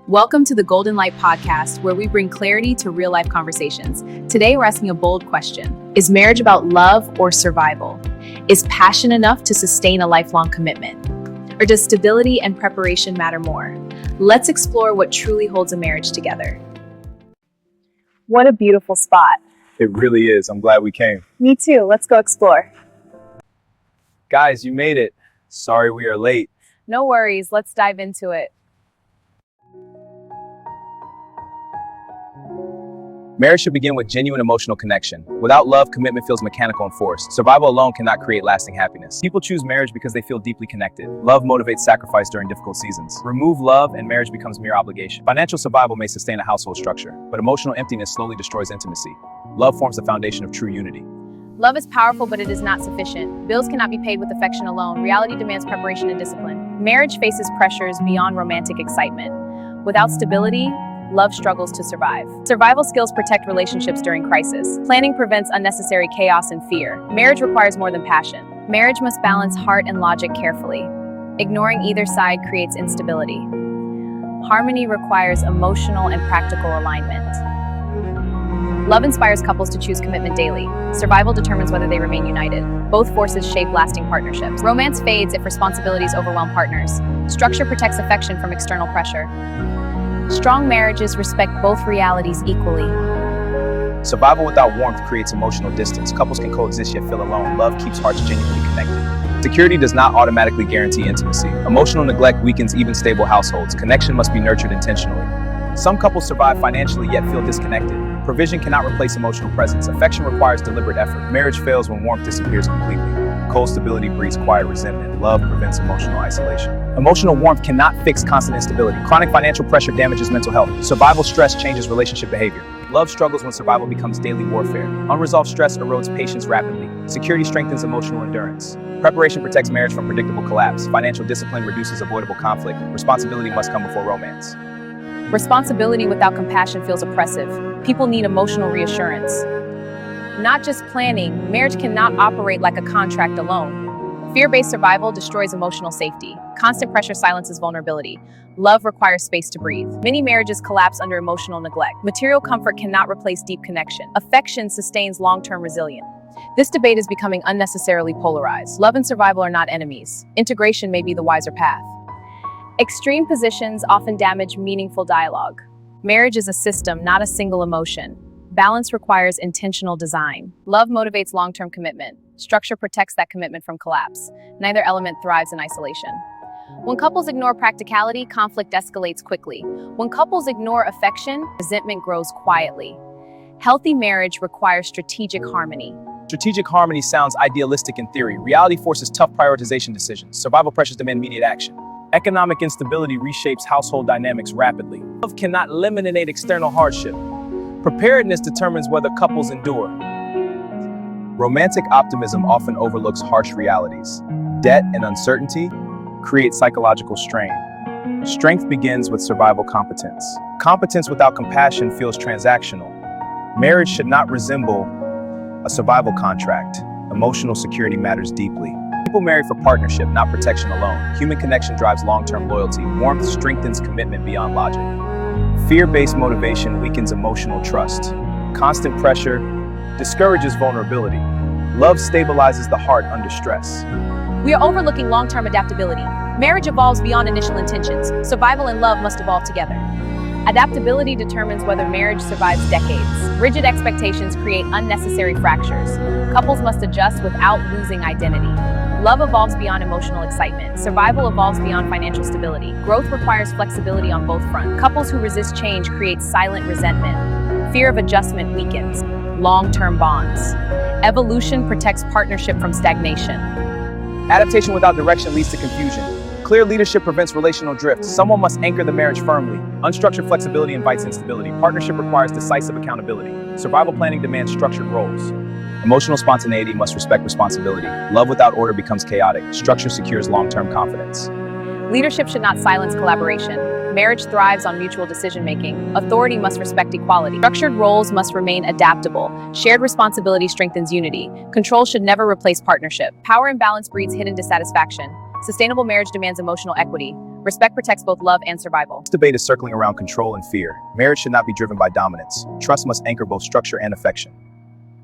Welcome to the Golden Light Podcast, where we bring clarity to real life conversations. Today, we're asking a bold question. Is marriage about love or survival? Is passion enough to sustain a lifelong commitment? Or does stability and preparation matter more? Let's explore what truly holds a marriage together. What a beautiful spot. It really is. I'm glad we came. Me too. Let's go explore. Guys, you made it. Sorry we are late. No worries. Let's dive into it. Marriage should begin with genuine emotional connection. Without love, commitment feels mechanical and forced. Survival alone cannot create lasting happiness. People choose marriage because they feel deeply connected. Love motivates sacrifice during difficult seasons. Remove love and marriage becomes mere obligation. Financial survival may sustain a household structure, but emotional emptiness slowly destroys intimacy. Love forms the foundation of true unity. Love is powerful, but it is not sufficient. Bills cannot be paid with affection alone. Reality demands preparation and discipline. Marriage faces pressures beyond romantic excitement. Without stability, love struggles to survive. Survival skills protect relationships during crisis. Planning prevents unnecessary chaos and fear. Marriage requires more than passion. Marriage must balance heart and logic carefully. Ignoring either side creates instability. Harmony requires emotional and practical alignment. Love inspires couples to choose commitment daily. Survival determines whether they remain united. Both forces shape lasting partnerships. Romance fades if responsibilities overwhelm partners. Structure protects affection from external pressure. Strong marriages respect both realities equally. Survival without warmth creates emotional distance. Couples can coexist yet feel alone. Love keeps hearts genuinely connected. Security does not automatically guarantee intimacy. Emotional neglect weakens even stable households. Connection must be nurtured intentionally. Some couples survive financially yet feel disconnected. Provision cannot replace emotional presence. Affection requires deliberate effort. Marriage fails when warmth disappears completely. Cold stability breeds quiet resentment. Love prevents emotional isolation. Emotional warmth cannot fix constant instability. Chronic financial pressure damages mental health. Survival stress changes relationship behavior. Love struggles when survival becomes daily warfare. Unresolved stress erodes patience rapidly. Security strengthens emotional endurance. Preparation protects marriage from predictable collapse. Financial discipline reduces avoidable conflict. Responsibility must come before romance. Responsibility without compassion feels oppressive. People need emotional reassurance. Not just planning, marriage cannot operate like a contract alone. Fear-based survival destroys emotional safety. Constant pressure silences vulnerability. Love requires space to breathe. Many marriages collapse under emotional neglect. Material comfort cannot replace deep connection. Affection sustains long-term resilience. This debate is becoming unnecessarily polarized. Love and survival are not enemies. Integration may be the wiser path. Extreme positions often damage meaningful dialogue. Marriage is a system, not a single emotion. Balance requires intentional design. Love motivates long-term commitment. Structure protects that commitment from collapse. Neither element thrives in isolation. When couples ignore practicality, conflict escalates quickly. When couples ignore affection, resentment grows quietly. Healthy marriage requires strategic harmony. Strategic harmony sounds idealistic in theory. Reality forces tough prioritization decisions. Survival pressures demand immediate action. Economic instability reshapes household dynamics rapidly. Love cannot eliminate external hardship. Preparedness determines whether couples endure. Romantic optimism often overlooks harsh realities. Debt and uncertainty create psychological strain. Strength begins with survival competence. Competence without compassion feels transactional. Marriage should not resemble a survival contract. Emotional security matters deeply. People marry for partnership, not protection alone. Human connection drives long-term loyalty. Warmth strengthens commitment beyond logic. Fear-based motivation weakens emotional trust. Constant pressure discourages vulnerability. Love stabilizes the heart under stress. We are overlooking long-term adaptability. Marriage evolves beyond initial intentions. Survival and love must evolve together. Adaptability determines whether marriage survives decades. Rigid expectations create unnecessary fractures. Couples must adjust without losing identity. Love evolves beyond emotional excitement. Survival evolves beyond financial stability. Growth requires flexibility on both fronts. Couples who resist change create silent resentment. Fear of adjustment weakens long-term bonds. Evolution protects partnership from stagnation. Adaptation without direction leads to confusion. Clear leadership prevents relational drift. Someone must anchor the marriage firmly. Unstructured flexibility invites instability. Partnership requires decisive accountability. Survival planning demands structured roles. Emotional spontaneity must respect responsibility. Love without order becomes chaotic. Structure secures long-term confidence. Leadership should not silence collaboration. Marriage thrives on mutual decision-making. Authority must respect equality. Structured roles must remain adaptable. Shared responsibility strengthens unity. Control should never replace partnership. Power imbalance breeds hidden dissatisfaction. Sustainable marriage demands emotional equity. Respect protects both love and survival. This debate is circling around control and fear. Marriage should not be driven by dominance. Trust must anchor both structure and affection.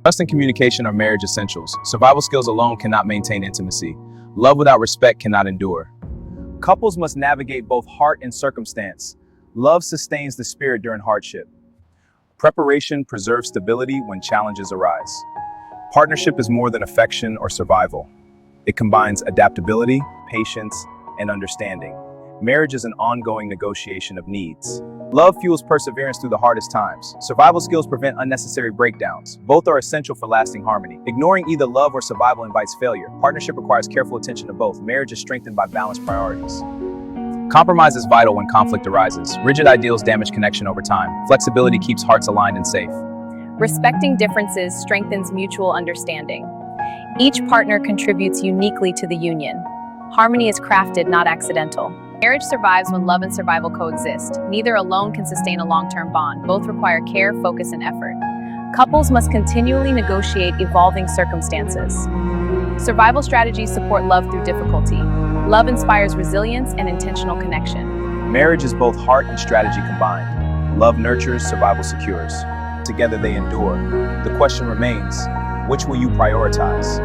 Trust and communication are marriage essentials. Survival skills alone cannot maintain intimacy. Love without respect cannot endure. Couples must navigate both heart and circumstance. Love sustains the spirit during hardship. Preparation preserves stability when challenges arise. Partnership is more than affection or survival. It combines adaptability, patience, and understanding. Marriage is an ongoing negotiation of needs. Love fuels perseverance through the hardest times. Survival skills prevent unnecessary breakdowns. Both are essential for lasting harmony. Ignoring either love or survival invites failure. Partnership requires careful attention to both. Marriage is strengthened by balanced priorities. Compromise is vital when conflict arises. Rigid ideals damage connection over time. Flexibility keeps hearts aligned and safe. Respecting differences strengthens mutual understanding. Each partner contributes uniquely to the union. Harmony is crafted, not accidental. Marriage survives when love and survival coexist. Neither alone can sustain a long-term bond. Both require care, focus, and effort. Couples must continually negotiate evolving circumstances. Survival strategies support love through difficulty. Love inspires resilience and intentional connection. Marriage is both heart and strategy combined. Love nurtures, survival secures. Together they endure. The question remains, which will you prioritize?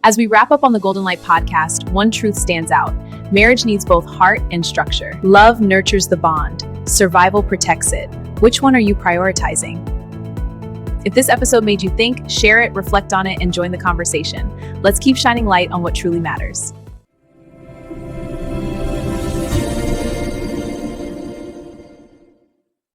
As we wrap up on the Golden Light podcast, one truth stands out. Marriage needs both heart and structure. Love nurtures the bond. Survival protects it. Which one are you prioritizing? If this episode made you think, share it, reflect on it, and join the conversation. Let's keep shining light on what truly matters.